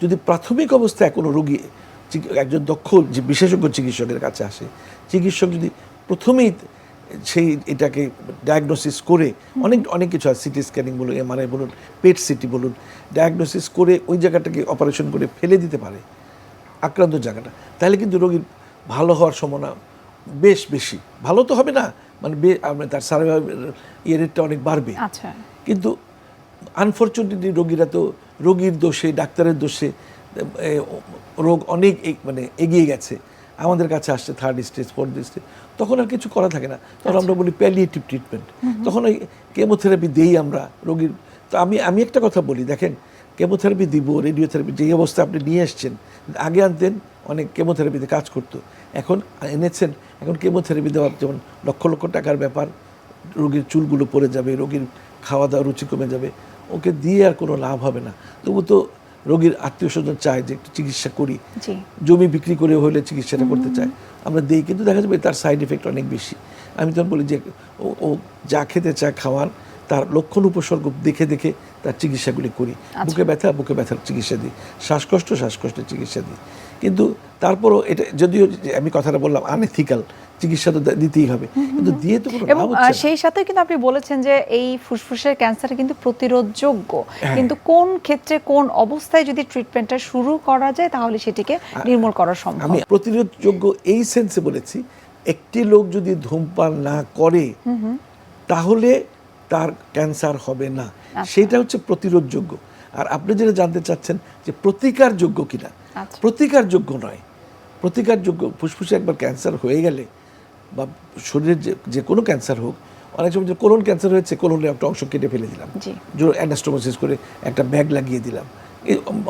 যদি প্রাথমিক অবস্থায় কোনো রোগী একজন দক্ষ যে বিশেষজ্ঞ চিকিৎসকের কাছে আসে, চিকিৎসক যদি প্রথমেই সেই এটাকে ডায়াগনোসিস করে অনেক কিছু আছে, সিটি স্ক্যানিং বলুন, এমআরআই বলুন, পেট সিটি বলুন, ডায়াগনোসিস করে ওই জায়গাটাকে অপারেশন করে ফেলে দিতে পারে আক্রান্ত জায়গাটা, তাহলে কিন্তু রোগীর ভালো হওয়ার সম্ভাবনা বেশ বেশি। ভালো তো হবে না, মানে তার সার্ভাইভ রেটটা অনেক বাড়বে। আচ্ছা, কিন্তু আনফর্চুনেটলি রোগীরা তো রোগীর দোষে, ডাক্তারের দোষে রোগ অনেক মানে এগিয়ে গেছে, আমাদের কাছে আসছে 3rd স্টেজ 4th স্টেজ, তখন আর কিছু করা থাকে না। তখন আমরা বলি প্যালিয়েটিভ ট্রিটমেন্ট, তখন ওই কেমোথেরাপি দেই আমরা রোগীর। তো আমি একটা কথা বলি, দেখেন কেমোথেরাপি দিব, রেডিওথেরাপি যেই অবস্থা আপনি নিয়ে এসছেন, আগে আনতেন অনেক কেমোথেরাপিতে কাজ করতো, এখন এনেছেন, এখন কেমোথেরাপি দেওয়ার যেমন লক্ষ লক্ষ টাকার ব্যাপার, রোগীর চুলগুলো পড়ে যাবে, রোগীর খাওয়া দাওয়া রুচি কমে যাবে, ওকে দিয়ে আর কোনো লাভ হবে না। তবু তো রোগীর আত্মীয় স্বজন চায় যে একটু চিকিৎসা করি, জমি বিক্রি করে হলে চিকিৎসাটা করতে চায়, আমরা দিই, কিন্তু দেখা যাবে তার সাইড এফেক্ট অনেক বেশি। আমি তখন বলি যে ও যা খেতে চায় খাওয়ান, তার লক্ষণ উপসর্গ দেখে দেখে তার চিকিৎসাগুলি করি। বুকে ব্যথার চিকিৎসা দিই, শ্বাসকষ্টের চিকিৎসা দিই। কিন্তু তারপরও এটা যদিও আমি কথাটা বললাম আনএথিক্যাল, চিকিৎসা তো দিতেই হবে, কিন্তু দিয়ে তো কোনো লাভ হচ্ছে না। সেই সাথে কিন্তু আপনি বলেছেন যে এই ফুসফুসের ক্যান্সার কিন্তু প্রতিরোধযোগ্য, কিন্তু কোন ক্ষেত্রে কোন অবস্থায় যদি ট্রিটমেন্টটা শুরু করা যায় তাহলে সেটিকে নির্মূল করা সম্ভব। আমি প্রতিরোধযোগ্য এই সেন্সে বলেছি, একটি লোক যদি ধূমপান না করে তাহলে তার ক্যান্সার হবে না, সেটা হচ্ছে প্রতিরোধযোগ্য। আর আপনি যেটা জানতে চাচ্ছেন যে প্রতিকারযোগ্য কিনা, প্রতিকারযোগ্য নয়। প্রতিকারযোগ্য ফুসফুসে একবার ক্যান্সার হয়ে গেলে বা শরীরের যে কোনো ক্যান্সার হোক, অনেক সময় যে কোলন ক্যান্সার হয়েছে, কোলনের একটা অংশ কেটে ফেলে দিলাম, অ্যানাস্টোমোসিস করে একটা ব্যাগ লাগিয়ে দিলাম,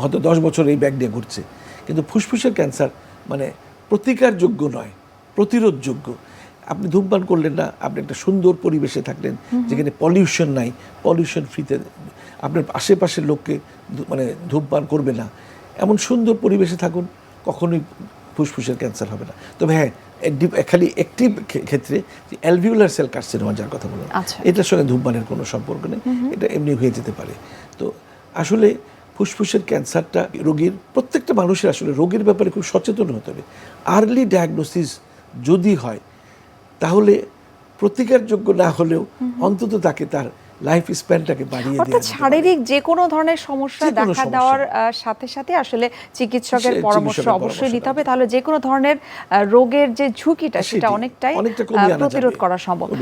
হয়তো 10 বছর এই ব্যাগ নিয়ে ঘুরছে। কিন্তু ফুসফুসের ক্যান্সার মানে প্রতিকারযোগ্য নয়, প্রতিরোধযোগ্য। আপনি ধূমপান করলেন না, আপনি একটা সুন্দর পরিবেশে থাকলেন যেখানে পলিউশন নাই, পলিউশন ফ্রিতে আপনার আশেপাশের লোককে মানে ধূমপান করবে না, এমন সুন্দর পরিবেশে থাকুন, কখনোই ফুসফুসের ক্যান্সার হবে না। তবে হ্যাঁ, খালি একটি ক্ষেত্রে যে অ্যালভিউলার সেল কার্সিনোমা যার কথা বললাম, এটার সঙ্গে ধূমপানের কোনো সম্পর্ক নেই, এটা এমনি হয়ে যেতে পারে। তো আসলে ফুসফুসের ক্যান্সারটা রোগীর, প্রত্যেকটা মানুষের আসলে রোগীর ব্যাপারে খুব সচেতন হতে হবে। আর্লি ডায়াগনোসিস যদি হয় তাহলে প্রতিকারযোগ্য না হলেও অন্তত তাকে তার লাইফ স্প্যানটাকে বাড়িয়ে দেওয়া। অর্থাৎ শারীরিক যে কোনো ধরনের সমস্যা দেখা দেওয়ার সাথে সাথে আসলে চিকিৎসকের পরামর্শ অবশ্যই নিতে হবে, তাহলে যে কোনো ধরনের রোগের যে ঝুঁকিটা সেটা অনেকটাই প্রতিরোধ করা সম্ভব।